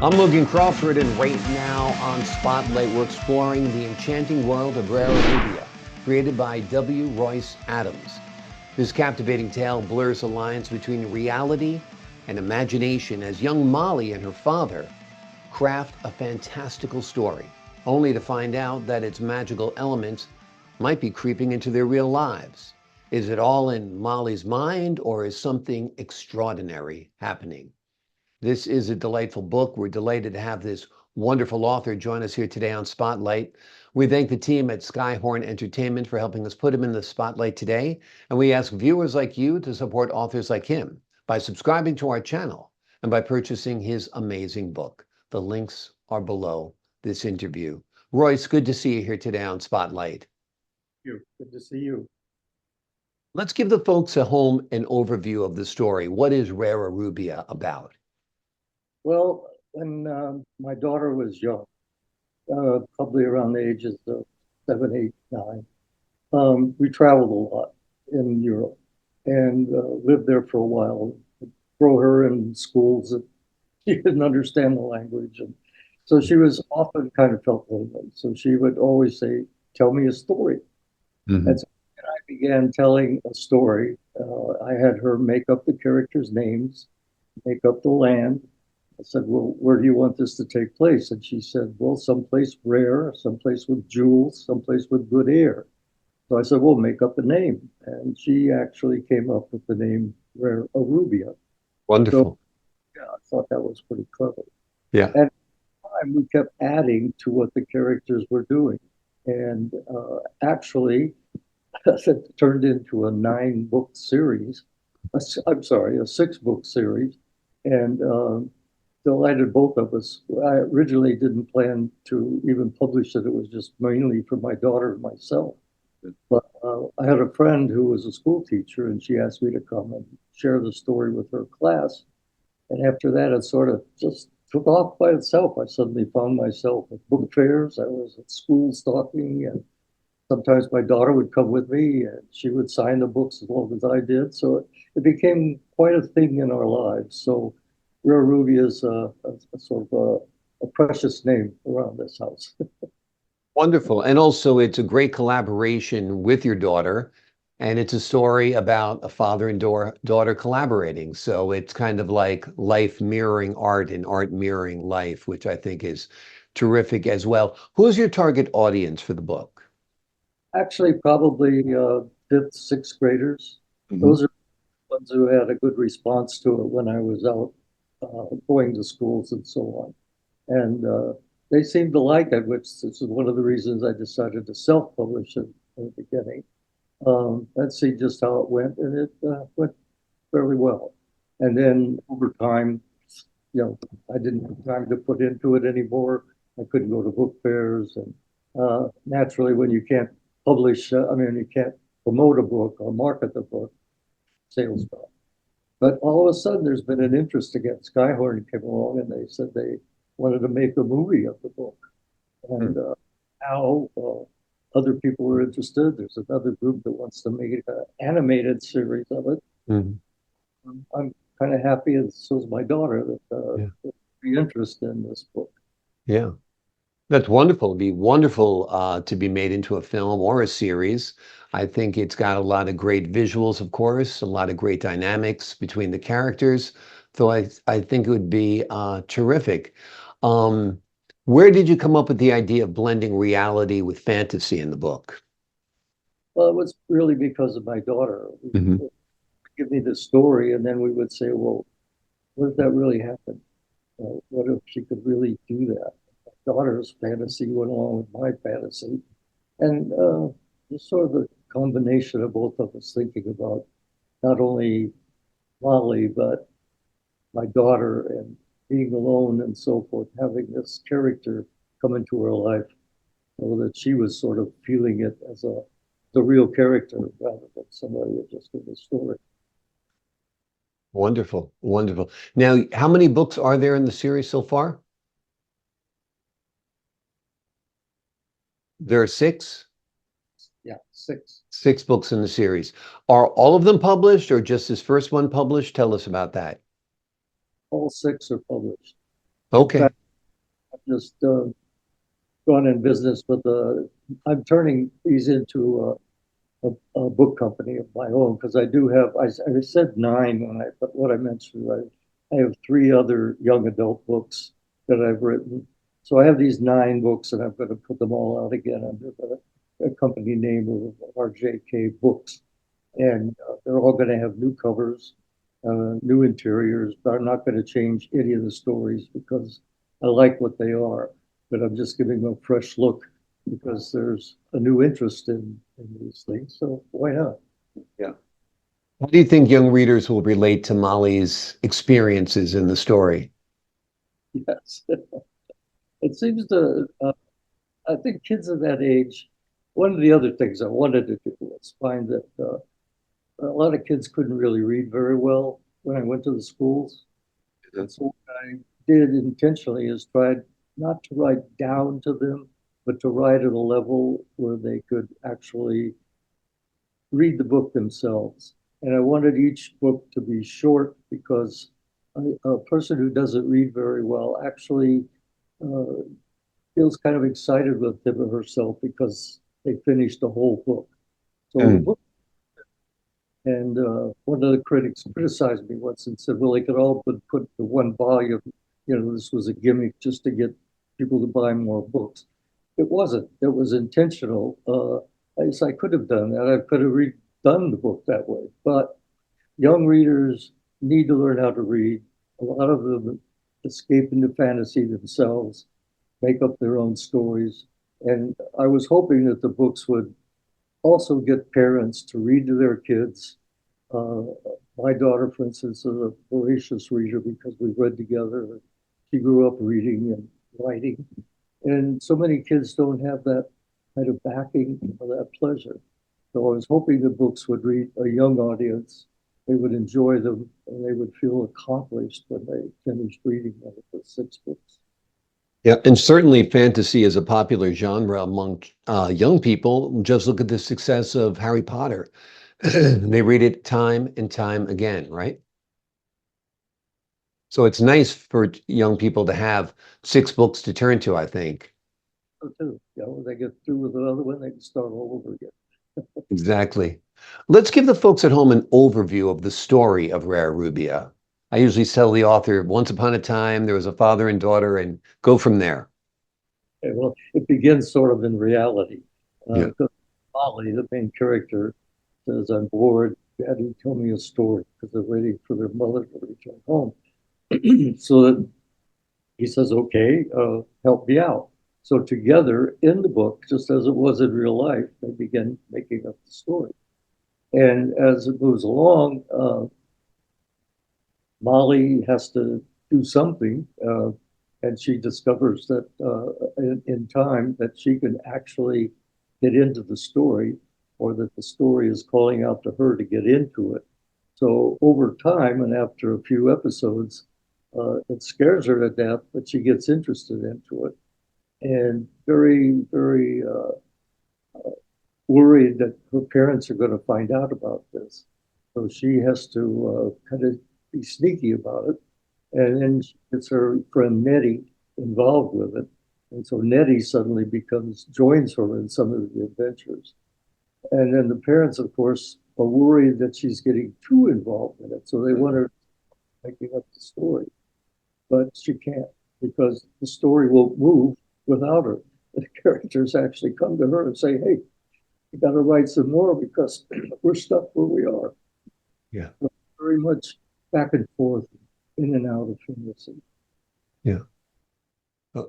I'm Logan Crawford, and right now on Spotlight, we're exploring the enchanting world of Rairarubia, created by Royce Adams. This captivating tale blurs the lines between reality and imagination as young Molly and her father craft a fantastical story, only to find out that its magical elements might be creeping into their real lives. Is it all in Molly's mind, or is something extraordinary happening? This is a delightful book. We're delighted to have this wonderful author join us here today on Spotlight. We thank the team at Skyhorn Entertainment for helping us put him in the spotlight today. And we ask viewers like you to support authors like him by subscribing to our channel and by purchasing his amazing book. The links are below this interview. Royce, good to see you here today on Spotlight. Good to see you. Let's give the folks at home an overview of the story. What is Rairarubia about? Well, when my daughter was young, probably around the ages of 7, 8, 9, we traveled a lot in Europe and lived there for a while. Throw her in schools that she didn't understand the language, and so she was often kind of felt lonely. So she would always say, "Tell me a story." Mhm. And so I began telling a story. I had her make up the characters' names, make up the land. I said, "Well, where do you want this to take place?" And she said, "Well, someplace rare, someplace with jewels, someplace with good air." So I said, "Well, make up a name." And she actually came up with the name Rare Arubia. So Wonderful. yeah, I thought that was pretty clever. Yeah. And time we kept adding to what the characters were doing. And actually, it turned into a 9 book series. I'm sorry, a 6 book series. And delighted both of us. I originally didn't plan to even publish it. It was just mainly for my daughter and myself. But I had a friend who was a school teacher, and she asked me to come and share the story with her class. And after that, it sort of just took off by itself. I suddenly found myself at book fairs. I was at schools talking, and sometimes my daughter would come with me, and she would sign the books as long as I did. So it became quite a thing in our lives. So Rare Ruby is a sort of a precious name around this house. Wonderful. And also, it's a great collaboration with your daughter. And it's a story about a father and daughter collaborating. So it's kind of like life mirroring art and art mirroring life, which I think is terrific as well. Who's your target audience for the book? Actually, probably fifth, sixth graders. Mhm. Those are the ones who had a good response to it when I was out going to schools and so on. And they seemed to like it, which is one of the reasons I decided to self-publish it in the beginning. Let's see just how it went, and it went fairly well. And then over time, I didn't have time to put into it anymore. I couldn't go to book fairs, and naturally, when you can't publish, you can't promote a book or market the book, sales drop. But all of a sudden, there's been an interest again. Skyhorn came along, and they said they wanted to make a movie of the book, and Mm. now other people are interested. There's another group that wants to make an animated series of it. Mhm. I'm kind of happy, and so is my daughter, that Yeah. be interested in this book. Yeah. That's wonderful. It'd be wonderful to be made into a film or a series. I think it's got a lot of great visuals, of course, a lot of great dynamics between the characters. So I think it would be terrific. Um, where did you come up with the idea of blending reality with fantasy in the book? Well, it was really because of my daughter. Hmm. Give me the story, and then we would say, well, what if that really happened? What if she could really do that? My daughter's fantasy went along with my fantasy. And just sort of a combination of both of us thinking about not only Molly, but my daughter and being alone and so forth, having this character come into her life so that she was sort of feeling it as a the real character rather than somebody that just in the story. Wonderful, wonderful. Now, how many books are there in the series so far? There are six? Yeah, 6. Six books in the series. Are all of them published or just this first one published? Tell us about that. All 6 are published. In Okay. fact, I've just gone in business with I'm turning these into a book company of my own because I do have, I said nine but what I mentioned, I have three other young adult books that I've written. So I have these nine books and I'm going to put them all out again under the company name of RJK Books. And they're all going to have new covers, new interiors, but I'm not going to change any of the stories because I like what they are. But I'm just giving them a fresh look because there's a new interest in these things. So why not? Yeah. How do you think young readers will relate to Molly's experiences in the story? Yes. It seems I think kids of that age, one of the other things I wanted to do was find that a lot of kids couldn't really read very well when I went to the schools. And so what I did intentionally is tried not to write down to them, but to write at a level where they could actually read the book themselves. And I wanted each book to be short because a person who doesn't read very well actually uh, feels kind of excited with him or herself because they finished the whole book. So the Mm. book, and one of the critics criticized me once and said, well, they could all put the one volume, this was a gimmick just to get people to buy more books. It wasn't. It was intentional. I could have done that. I could have redone the book that way. But young readers need to learn how to read. A lot of them escape into fantasy themselves, make up their own stories. And I was hoping that the books would also get parents to read to their kids. Uh, my daughter, for instance, is a voracious reader because we read together. She grew up reading and writing. And so many kids don't have that kind of backing or that pleasure. So I was hoping the books would reach a young audience. They would enjoy them and they would feel accomplished when they finished reading one of the six books. Yeah, and certainly fantasy is a popular genre among young people. Just look at the success of Harry Potter. They read it time and time again, right? So it's nice for young people to have six books to turn to, I think. So too, when they get through with another one, they can start all over again. Exactly. Let's give the folks at home an overview of the story of Rairarubia. I usually tell the author, once upon a time, there was a father and daughter, and go from there. Okay, well, it begins sort of in reality. Yeah. Because Molly, the main character, says, I'm bored. Daddy, tell me a story because they're waiting for their mother to return home. So that he says, okay, help me out. So together in the book, just as it was in real life, they begin making up the story. And as it moves along, Molly has to do something, and she discovers that in time that she can actually get into the story, or that the story is calling out to her to get into it. So over time, and after a few episodes, it scares her to death, but she gets interested into it, and very, very worried that her parents are going to find out about this. So she has to kind of be sneaky about it. And then she gets her friend Nettie involved with it. And so Nettie suddenly joins her in some of the adventures. And then the parents, of course, are worried that she's getting too involved in it. So they want her making up the story. But she can't because the story won't move without her. The characters actually come to her and say, hey, you got to write some more because we're stuck where we are. Yeah. So very much back and forth, in and out of fantasy. Yeah.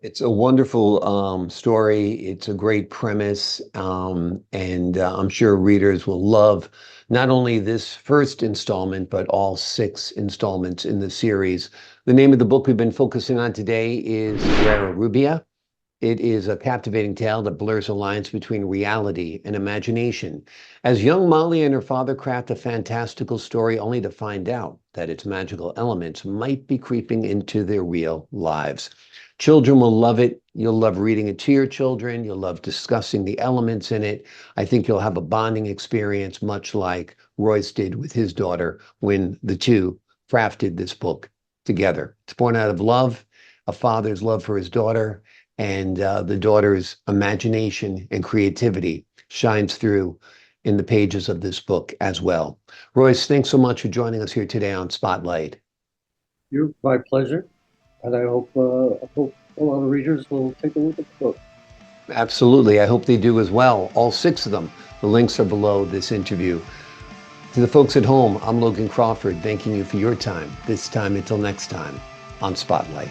It's a wonderful story. It's a great premise. And I'm sure readers will love not only this first installment, but all six installments in the series. The name of the book we've been focusing on today is Rairarubia. It is a captivating tale that blurs the lines between reality and imagination. As young Molly and her father craft a fantastical story only to find out that its magical elements might be creeping into their real lives. Children will love it. You'll love reading it to your children. You'll love discussing the elements in it. I think you'll have a bonding experience, much like Royce did with his daughter when the two crafted this book together. It's born out of love. a father's love for his daughter, and the daughter's imagination and creativity shines through in the pages of this book as well. Royce, thanks so much for joining us here today on Spotlight. My pleasure. And I hope a lot of readers will take a look at the book. Absolutely. I hope they do as well. All 6 of them. The links are below this interview. To the folks at home, I'm Logan Crawford, thanking you for your time. This time until next time on Spotlight.